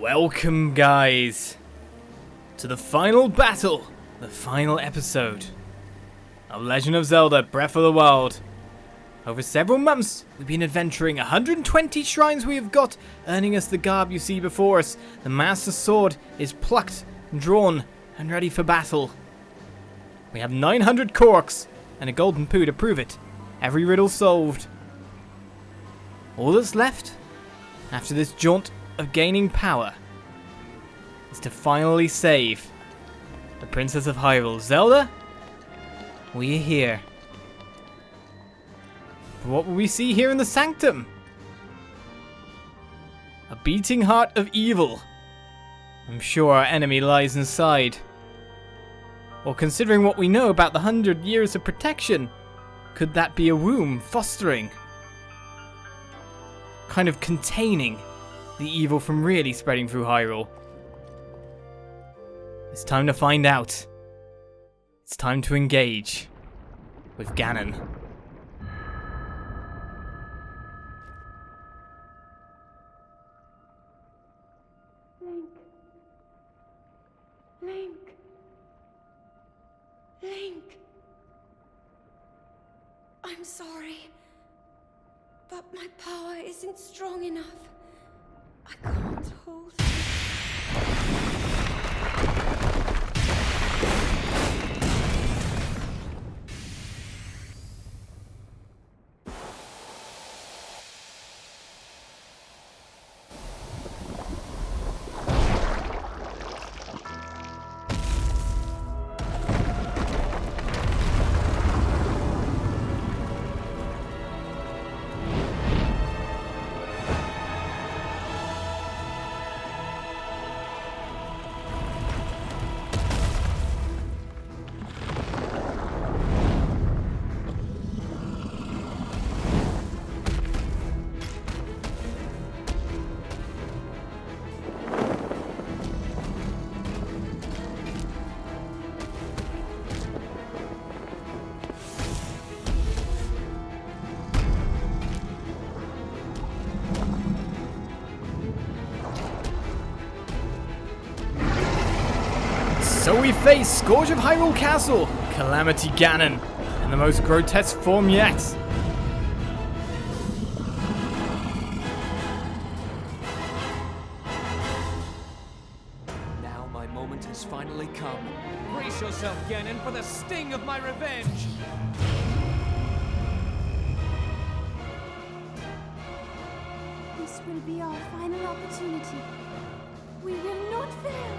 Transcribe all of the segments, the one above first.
Welcome, guys, to the final battle, the final episode of Legend of Zelda Breath of the Wild. Over several months, we've been adventuring 120 shrines we have got, earning us the garb you see before us. The Master Sword is plucked, drawn, and ready for battle. We have 900 corks and a golden poo to prove it. Every riddle solved. All that's left, after this jaunt of gaining power, is to finally save the Princess of Hyrule. Zelda, we are here. But what will we see here in the sanctum? A beating heart of evil. I'm sure our enemy lies inside. Or considering what we know about the 100 years of protection, could that be a womb fostering, kind of containing the evil from really spreading through Hyrule? It's time to find out. It's time to engage with Ganon. Link. I'm sorry, but my power isn't strong enough. I can't hold it. So we face Scourge of Hyrule Castle, Calamity Ganon, in the most grotesque form yet. Now my moment has finally come. Brace yourself, Ganon, for the sting of my revenge! This will be our final opportunity. We will not fail.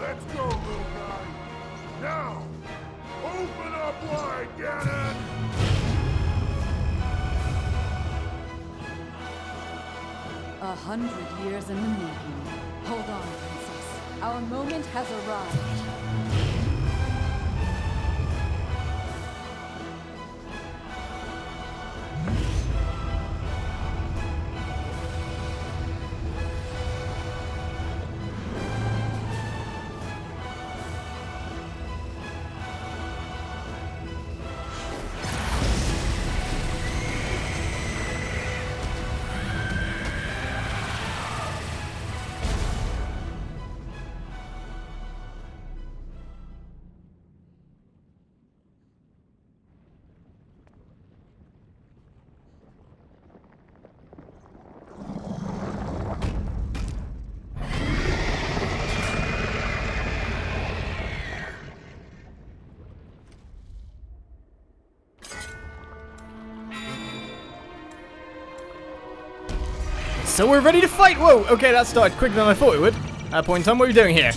Let's go, little guy. Now, open up wide, Ganon! 100 years in the making. Hold on, princess. Our moment has arrived. So we're ready to fight! Whoa, okay, that started quicker than I thought it would. At that point in time, what are we doing here?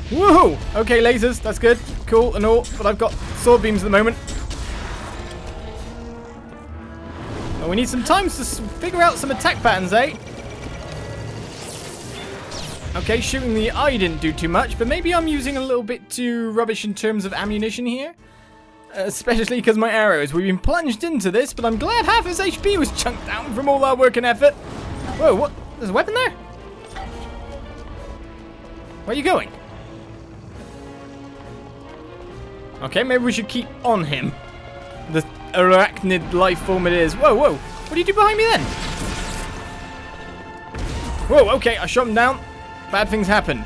Woohoo! Okay, lasers, that's good. Cool and all, but I've got sword beams at the moment. Well, we need some time to figure out some attack patterns, eh? Okay, shooting the eye didn't do too much, but maybe I'm using a little bit too rubbish in terms of ammunition here. Especially because my arrows. We've been plunged into this, but I'm glad half his HP was chunked down from all our work and effort. Whoa, what? There's a weapon there? Where are you going? Okay, maybe we should keep on him. The arachnid life form it is. Whoa, whoa. What do you do behind me then? Whoa, okay, I shot him down. Bad things happen.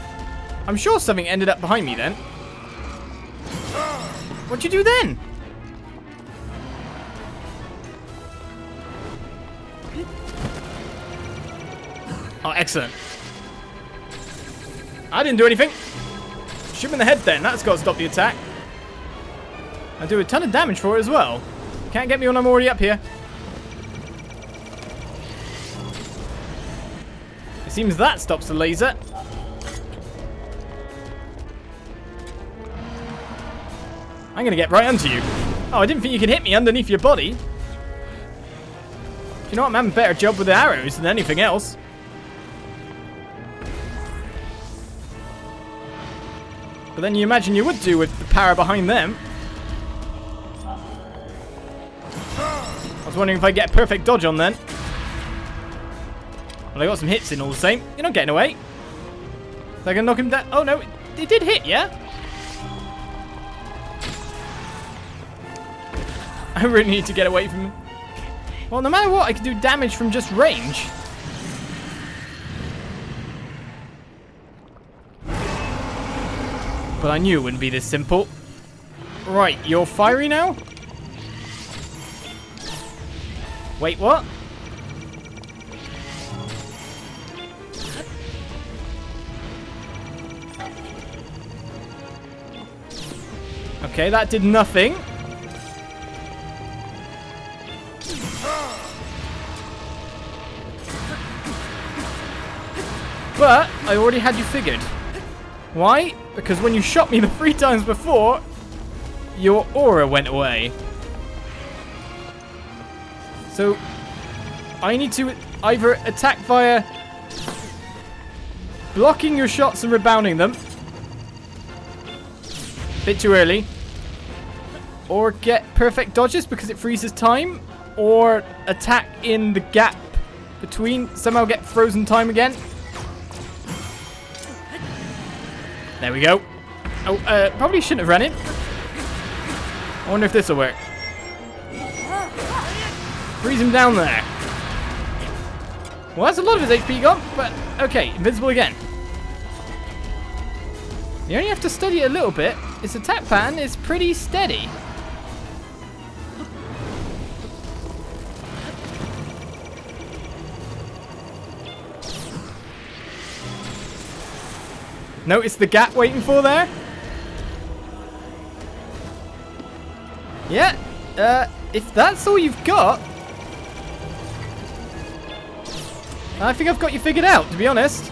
I'm sure something ended up behind me then. What'd you do then? Oh, excellent. I didn't do anything. Shoot him in the head then. That's got to stop the attack. I do a ton of damage for it as well. Can't get me when I'm already up here. It seems that stops the laser. I'm going to get right onto you. Oh, I didn't think you could hit me underneath your body. You know what? I'm having a better job with the arrows than anything else. But then you imagine you would do with the power behind them. I was wondering if I get a perfect dodge on then. Well, I got some hits in all the same. You're not getting away. Is I gonna knock him down? Oh no, it did hit, yeah? I really need to get away from him. Well, no matter what, I can do damage from just range. But I knew it wouldn't be this simple. Right, you're fiery now? Wait, what? Okay, that did nothing. But I already had you figured. Why? Because when you shot me the 3 times before, your aura went away. So I need to either attack via blocking your shots and rebounding them. Bit too early. Or get perfect dodges because it freezes time. Or attack in the gap between. Somehow get frozen time again. There we go. Oh, probably shouldn't have run it. I wonder if this will work. Freeze him down there. Well, that's a lot of his HP gone, but okay, invincible again. You only have to study it a little bit. His attack pattern is pretty steady. Notice the gap waiting for there? Yeah, if that's all you've got, I think I've got you figured out, to be honest.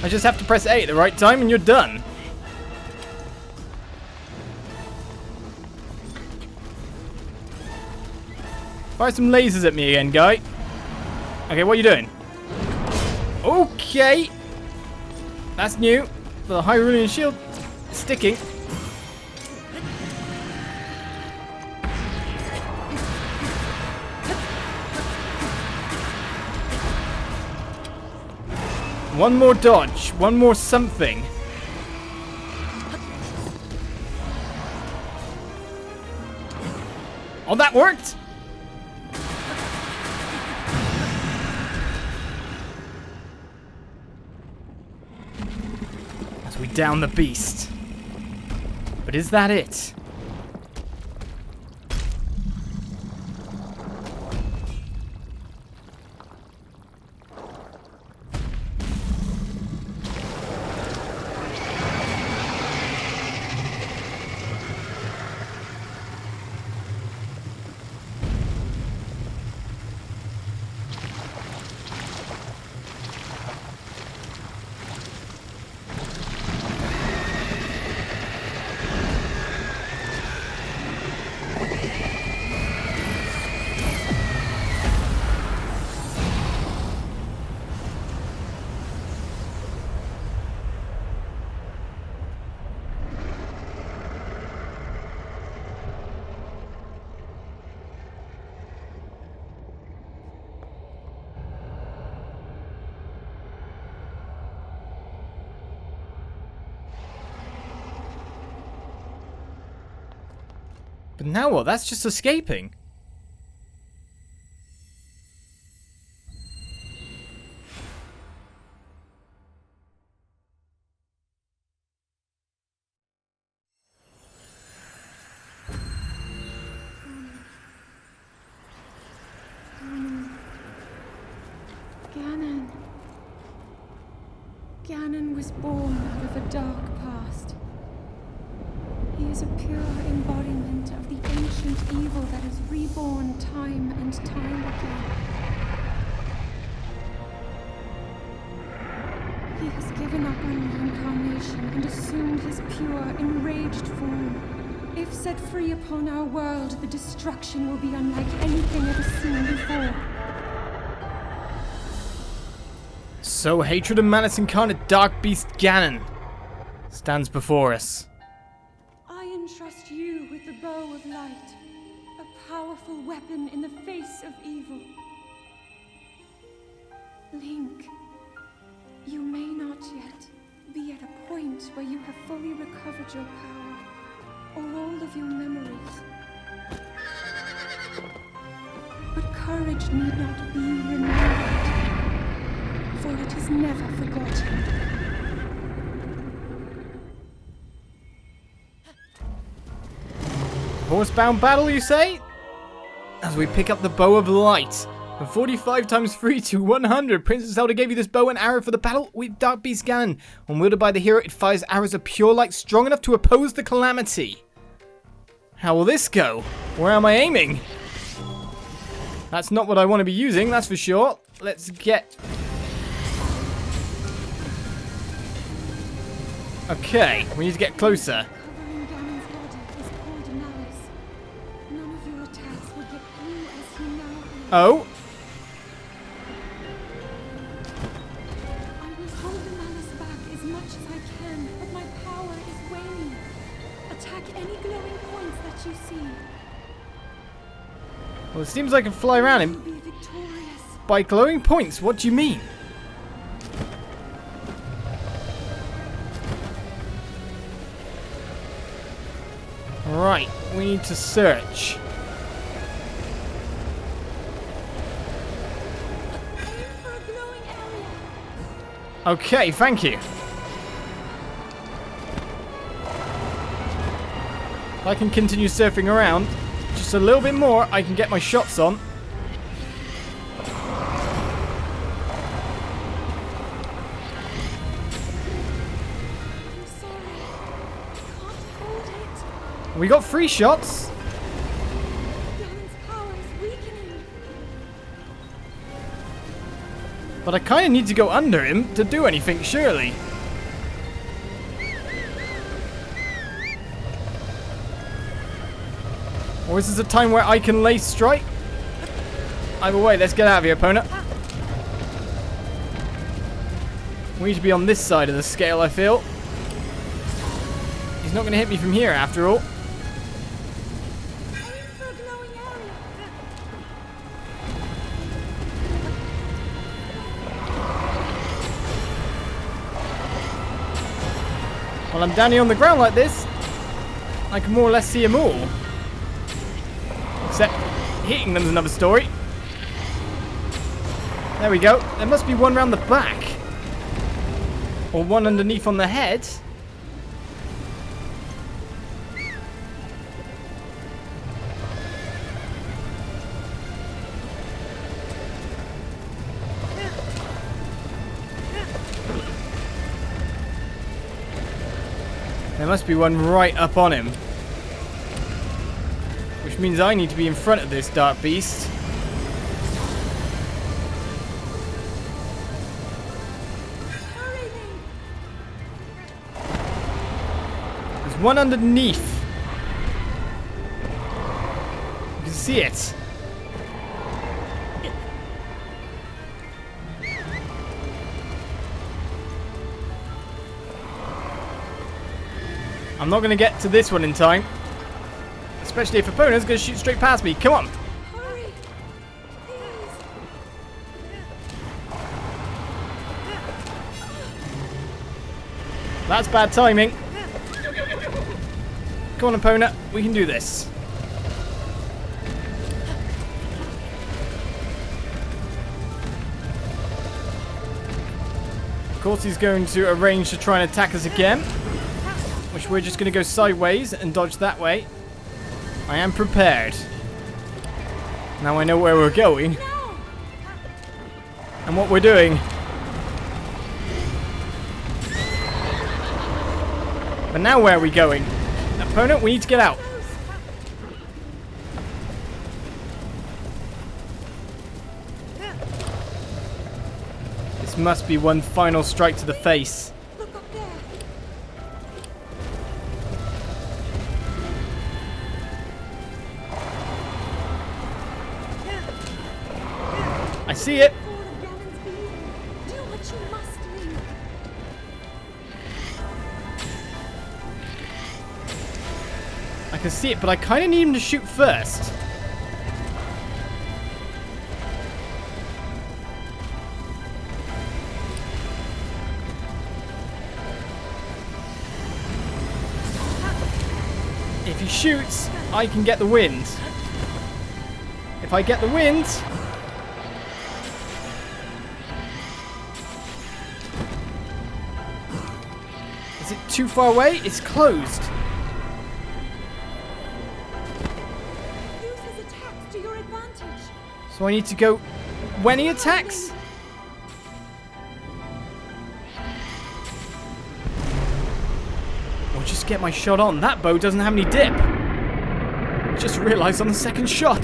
I just have to press A at the right time and you're done. Fire some lasers at me again, guy. Okay, what are you doing? Okay. That's new. The Hyrulean shield sticking. One more dodge. One more something. Oh, that worked. As we down the beast. But is that it? But now what? That's just escaping. Ganon. Ganon was born out of a dark past. He is a pure embodiment of the ancient evil that is reborn time and time again. He has given up on reincarnation and assumed his pure, enraged form. If set free upon our world, the destruction will be unlike anything ever seen before. So hatred and malice incarnate Dark Beast Ganon stands before us. I entrust you with the bow of light, a powerful weapon in the face of evil. Link, you may not yet be at a point where you have fully recovered your power, or all of your memories. But courage need not be remembered, for it is never forgotten. Horsebound battle, you say? As we pick up the bow of light. From 45 times 3 to 100, Princess Zelda gave you this bow and arrow for the battle with Dark Beast Ganon. When wielded by the hero, it fires arrows of pure light strong enough to oppose the Calamity. How will this go? Where am I aiming? That's not what I want to be using, that's for sure. Let's get... Okay, we need to get closer. Covering Ganon's body is called malice. None of your attacks will get through as he now is. Oh, I will hold the malice back as much as I can, but my power is waning. Attack any glowing points that you see. well, it seems I can fly around You will him. be victorious. By glowing points, what do you mean? Right, we need to search. Aim for a glowing area. Okay, thank you. If I can continue surfing around just a little bit more, I can get my shots on. I'm sorry. I can't hold it. We got 3 shots. Ganon's power is weakening. But I kind of need to go under him to do anything, surely. Or is this a time where I can lay strike? Either way, let's get out of here, opponent. We need to be on this side of the scale, I feel. He's not going to hit me from here, after all. Aim for a glowing area. While I'm down here on the ground like this, I can more or less see them all. Except hitting them's another story. There we go. There must be one round the back. Or one underneath on the head. There must be one right up on him. Which means I need to be in front of this dark beast. Hurry, Link. There's one underneath. You can see it. I'm not going to get to this one in time. Especially if opponent's going to shoot straight past me. Come on. Hurry. Please. That's bad timing. Come on, opponent. We can do this. course he's going to arrange to try and attack us again. Which we're just going to go sideways and dodge that way. I am prepared. Now I know where we're going. And what we're doing. But now where are we going? Opponent, we need to get out. This must be one final strike to the face. Look up there. I see it. Fall of Ganon's being. Do what you must, Link. I can see it, but I kind of need him to shoot first. If he shoots, I can get the wind. If I get the wind... Is it too far away? It's closed. Use his attacks to your advantage. So I need to go when he attacks? Or just get my shot on. That bow doesn't have any dip. Just realised on the second shot.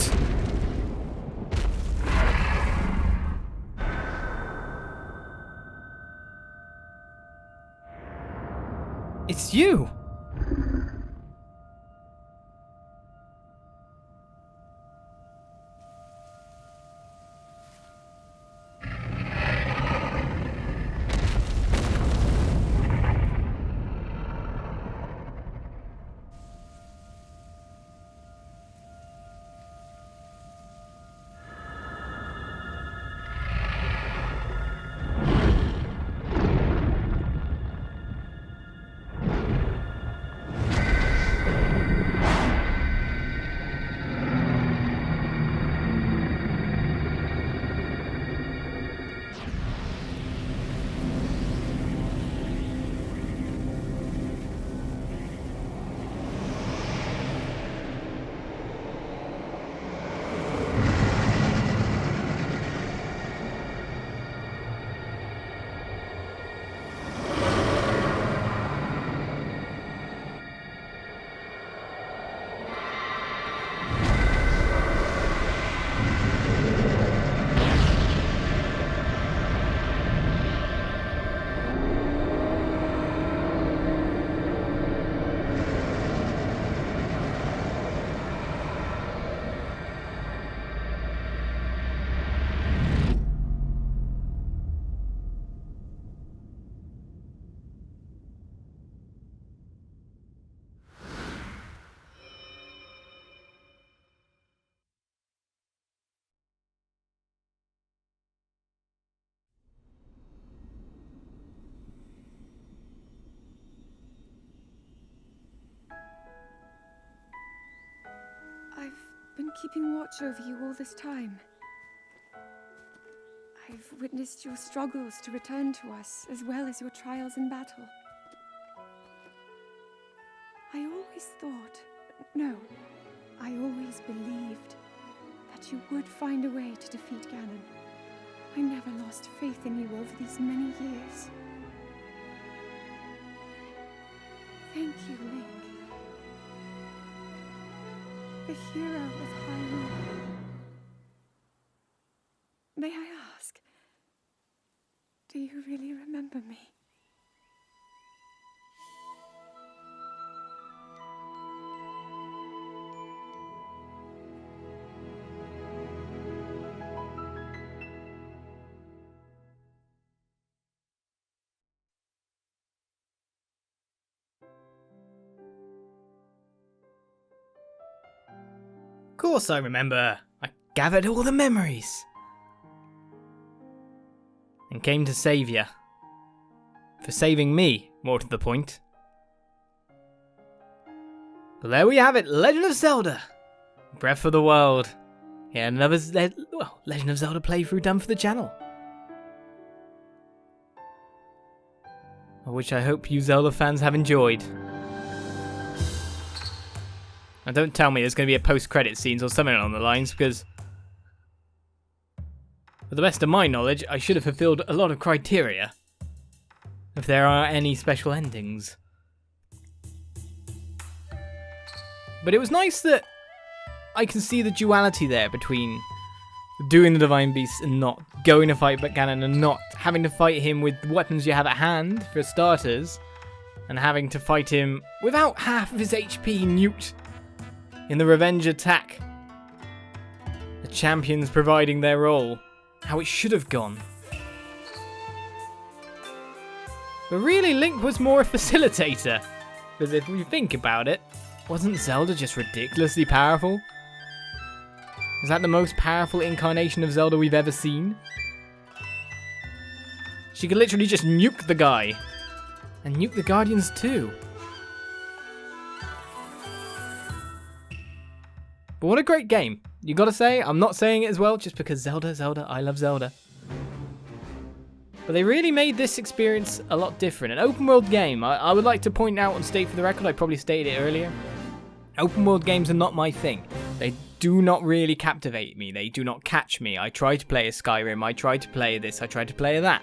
It's you. I've been keeping watch over you all this time. I've witnessed your struggles to return to us, as well as your trials in battle. I always thought, no, I always believed that you would find a way to defeat Ganon. I never lost faith in you over these many years. Thank you, Link. The hero of Hyrule. May I ask, do you really remember me? Of course I remember. I gathered all the memories. And came to save you. For saving me, more to the point. But there we have it, Legend of Zelda. Breath of the Wild. Yeah, another Legend of Zelda playthrough done for the channel. which I hope you Zelda fans have enjoyed. And don't tell me there's going to be a post-credit scenes or something along the lines, because with the best of my knowledge, I should have fulfilled a lot of criteria. If there are any special endings. But it was nice that I can see the duality there between doing the Divine Beast and not going to fight Ganon and not having to fight him with weapons you have at hand, for starters, and having to fight him without half of his HP nuked in the revenge attack. The champions providing their role, how it should have gone. But really, Link was more a facilitator, because if we think about it, wasn't Zelda just ridiculously powerful? Is that the most powerful incarnation of Zelda we've ever seen? She could literally just nuke the guy. And nuke the Guardians too. But what a great game. You gotta say, I'm not saying it as well just because Zelda, I love Zelda. But they really made this experience a lot different. An open world game, I would like to point out and state for the record, I probably stated it earlier. Open world games are not my thing. They do not really captivate me. They do not catch me. I try to play a Skyrim, I try to play this, I try to play that.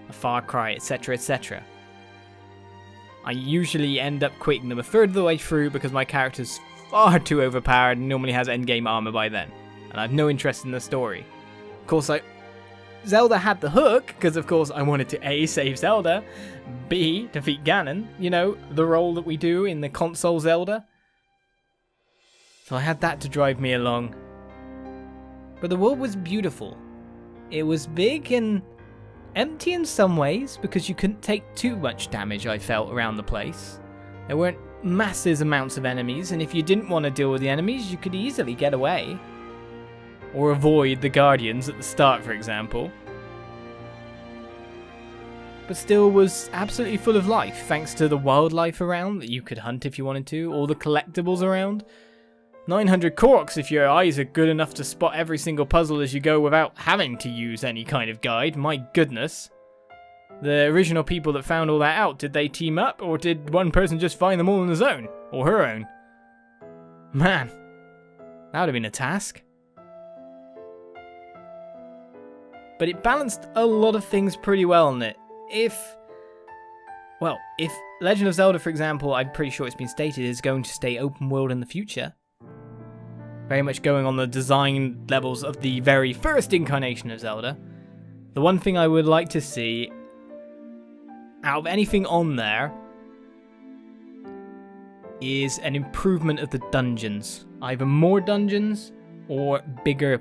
A Far Cry, etc, etc. I usually end up quitting them a third of the way through because my character's far too overpowered and normally has endgame armor by then. And I have no interest in the story. Of course, Zelda had the hook, because of course I wanted to A, save Zelda, B, defeat Ganon. You know, the role that we do in the console Zelda. So I had that to drive me along. But the world was beautiful. It was big and empty in some ways, because you couldn't take too much damage, I felt, around the place. There weren't massive amounts of enemies, and if you didn't want to deal with the enemies, you could easily get away. Or avoid the Guardians at the start, for example. But still was absolutely full of life, thanks to the wildlife around that you could hunt if you wanted to, all the collectibles around. 900 Koroks if your eyes are good enough to spot every single puzzle as you go without having to use any kind of guide, my goodness. The original people that found all that out, did they team up, or did one person just find them all on his own? Or her own? Man, that would have been a task. But it balanced a lot of things pretty well in it. If Legend of Zelda, for example, I'm pretty sure it's been stated, is going to stay open world in the future. Very much going on the design levels of the very first incarnation of Zelda. The one thing I would like to see, out of anything on there, is an improvement of the dungeons. Either more dungeons, or bigger,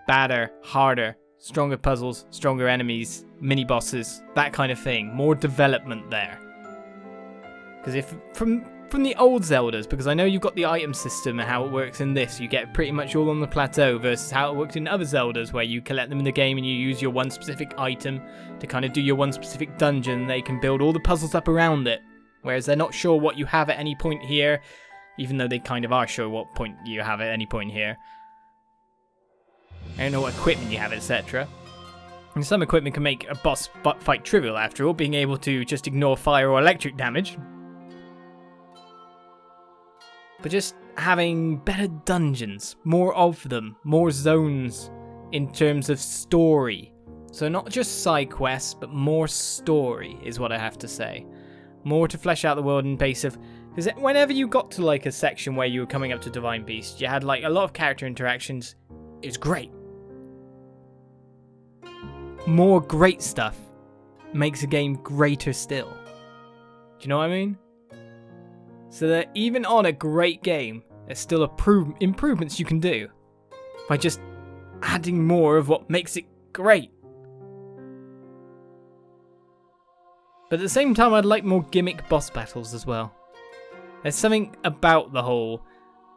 badder, harder, stronger puzzles, stronger enemies, mini-bosses, that kind of thing. More development there. Because if, from the old Zeldas, because I know you've got the item system and how it works in this, you get pretty much all on the plateau, versus how it worked in other Zeldas, where you collect them in the game and you use your one specific item to kind of do your one specific dungeon. They can build all the puzzles up around it, whereas they're not sure what you have at any point here, even though they kind of are sure what point you have at any point here. I don't know what equipment you have, etc. And some equipment can make a boss fight trivial after all, being able to just ignore fire or electric damage. But just having better dungeons, more of them, more zones in terms of story. So not just side quests, but more story is what I have to say. More to flesh out the world in base of... Because whenever you got to like a section where you were coming up to Divine Beast, you had like a lot of character interactions. It was great. More great stuff makes a game greater still. Do you know what I mean? So that even on a great game, there's still improvements you can do by just adding more of what makes it great. But at the same time, I'd like more gimmick boss battles as well. There's something about the whole,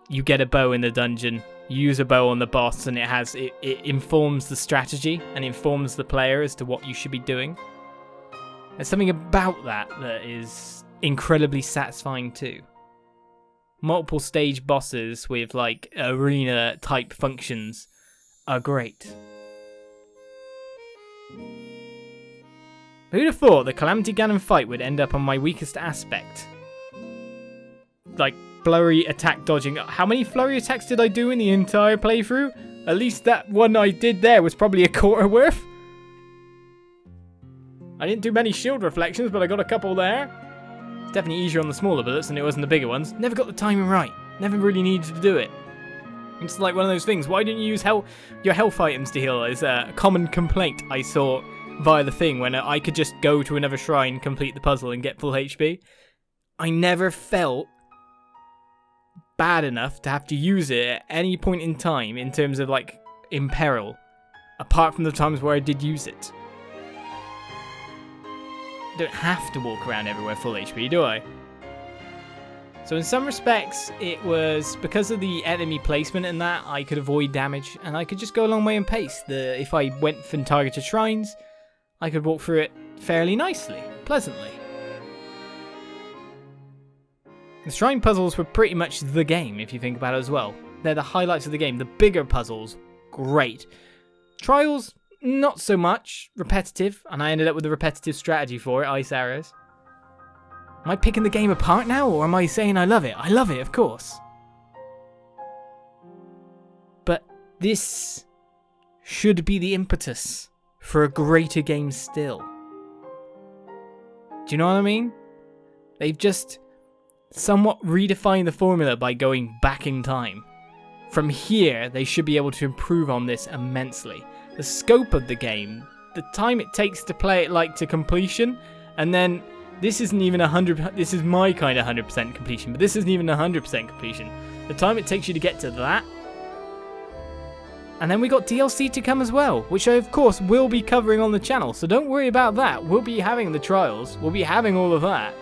you get a bow in the dungeon, you use a bow on the boss, and it informs the strategy and informs the player as to what you should be doing. There's something about that is incredibly satisfying too. Multiple stage bosses with like arena type functions are great. Who'd have thought the Calamity Ganon fight would end up on my weakest aspect? Like, flurry attack dodging. How many flurry attacks did I do in the entire playthrough? At least that one I did there was probably a quarter worth. I didn't do many shield reflections, but I got a couple there. It's definitely easier on the smaller bullets than it was on the bigger ones. Never got the timing right. Never really needed to do it. It's like one of those things. Why didn't you use your health items to heal? Is a common complaint I saw via the thing when I could just go to another shrine, complete the puzzle, and get full HP. I never felt bad enough to have to use it at any point in time in terms of like in peril, apart from the times where I did use it. I don't have to walk around everywhere full HP, do I? So in some respects, it was because of the enemy placement and that, I could avoid damage, and I could just go a long way in pace. If I went from targeted shrines, I could walk through it fairly nicely, pleasantly. The shrine puzzles were pretty much the game, if you think about it as well. They're the highlights of the game. The bigger puzzles, great. Trials, not so much. Repetitive, and I ended up with a repetitive strategy for it, ice arrows. Am I picking the game apart now, or am I saying I love it? I love it, of course. But this should be the impetus for a greater game still. Do you know what I mean? They've just somewhat redefined the formula by going back in time. From here, they should be able to improve on this immensely. The scope of the game, the time it takes to play it like to completion, and then this isn't even 100%, this is my kind of 100% completion, but this isn't even 100% completion. The time it takes you to get to that. And then we got DLC to come as well, which I of course will be covering on the channel, so don't worry about that. We'll be having the trials, we'll be having all of that.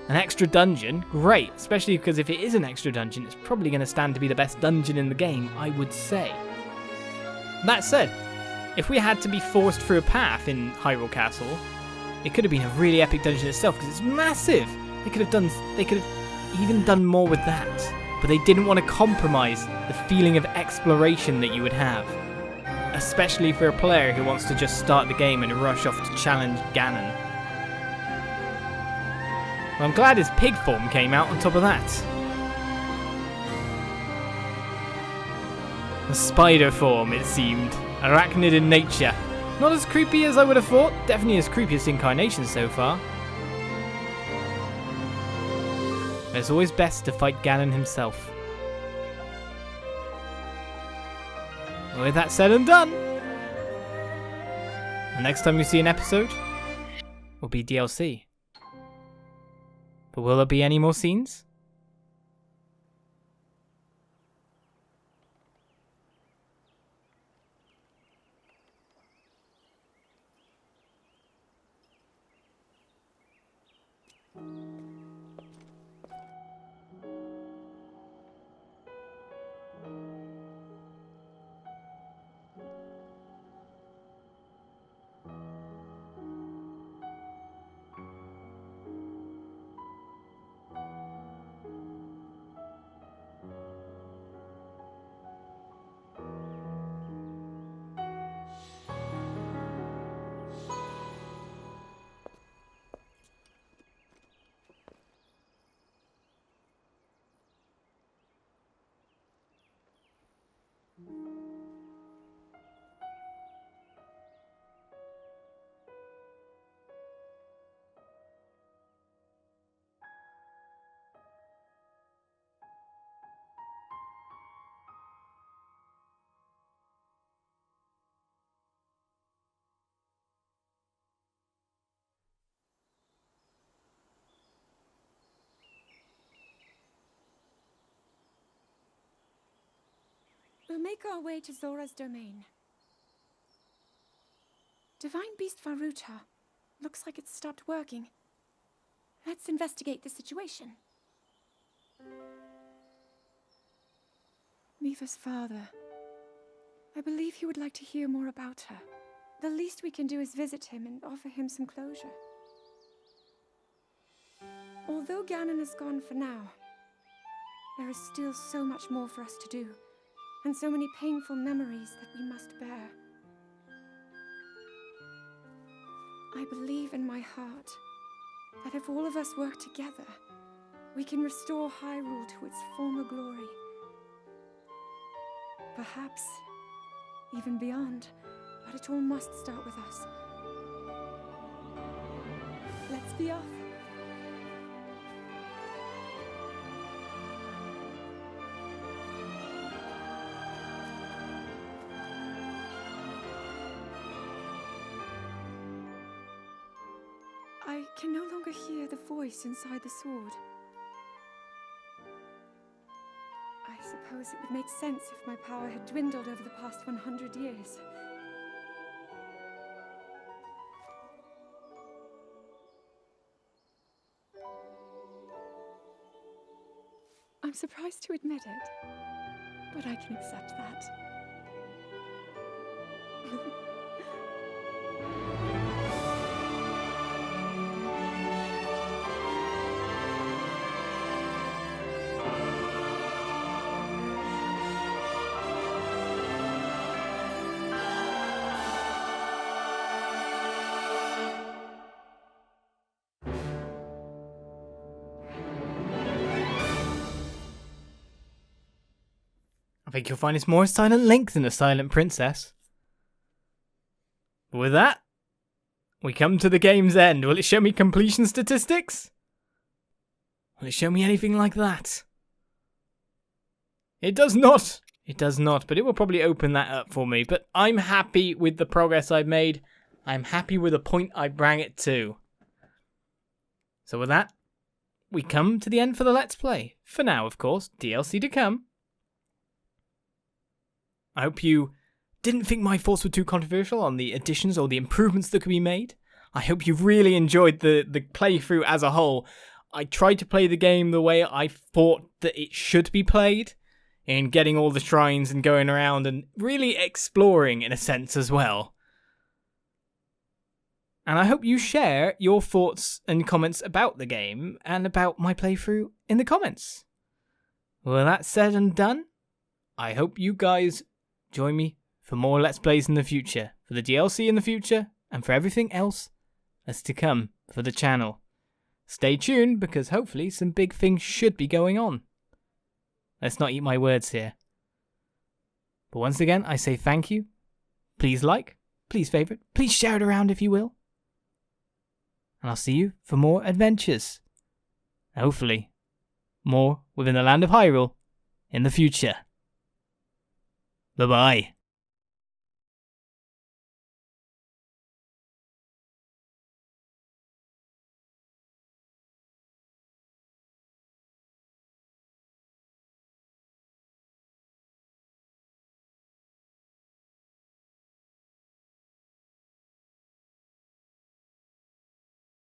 An extra dungeon, great, especially because if it is an extra dungeon, it's probably going to stand to be the best dungeon in the game, I would say. That said, if we had to be forced through a path in Hyrule Castle, it could have been a really epic dungeon itself because it's massive. They could have even done more with that, but they didn't want to compromise the feeling of exploration that you would have, especially for a player who wants to just start the game and rush off to challenge Ganon. Well, I'm glad his pig form came out on top of that. A spider form, it seemed. Arachnid in nature. Not as creepy as I would have thought. Definitely his creepiest incarnation so far. But it's always best to fight Ganon himself. With that said and done, the next time you see an episode will be DLC. But will there be any more scenes? We'll make our way to Zora's domain. Divine Beast Varuta. Looks like it's stopped working. Let's investigate the situation. Miva's father. I believe he would like to hear more about her. The least we can do is visit him and offer him some closure. Although Ganon is gone for now, there is still so much more for us to do, and so many painful memories that we must bear. I believe in my heart that if all of us work together, we can restore Hyrule to its former glory. Perhaps even beyond, but it all must start with us. Let's be off. I can no longer hear the voice inside the sword. I suppose it would make sense if my power had dwindled over the past 100 years. I'm surprised to admit it, but I can accept that. I think you'll find it's more a silent Link than a silent princess. But with that, we come to the game's end. Will it show me completion statistics? Will it show me anything like that? It does not. It does not, but it will probably open that up for me. But I'm happy with the progress I've made. I'm happy with the point I bring it to. So with that, we come to the end for the Let's Play. For now, of course, DLC to come. I hope you didn't think my thoughts were too controversial on the additions or the improvements that could be made. I hope you've really enjoyed the playthrough as a whole. I tried to play the game the way I thought that it should be played, in getting all the shrines and going around and really exploring in a sense as well. And I hope you share your thoughts and comments about the game and about my playthrough in the comments. Well, that said and done, I hope you guys join me for more Let's Plays in the future, for the DLC in the future, and for everything else that's to come for the channel. Stay tuned, because hopefully some big things should be going on. Let's not eat my words here. But once again, I say thank you. Please like, please favourite, please share it around if you will. And I'll see you for more adventures. Hopefully, more within the land of Hyrule in the future. Bye-bye.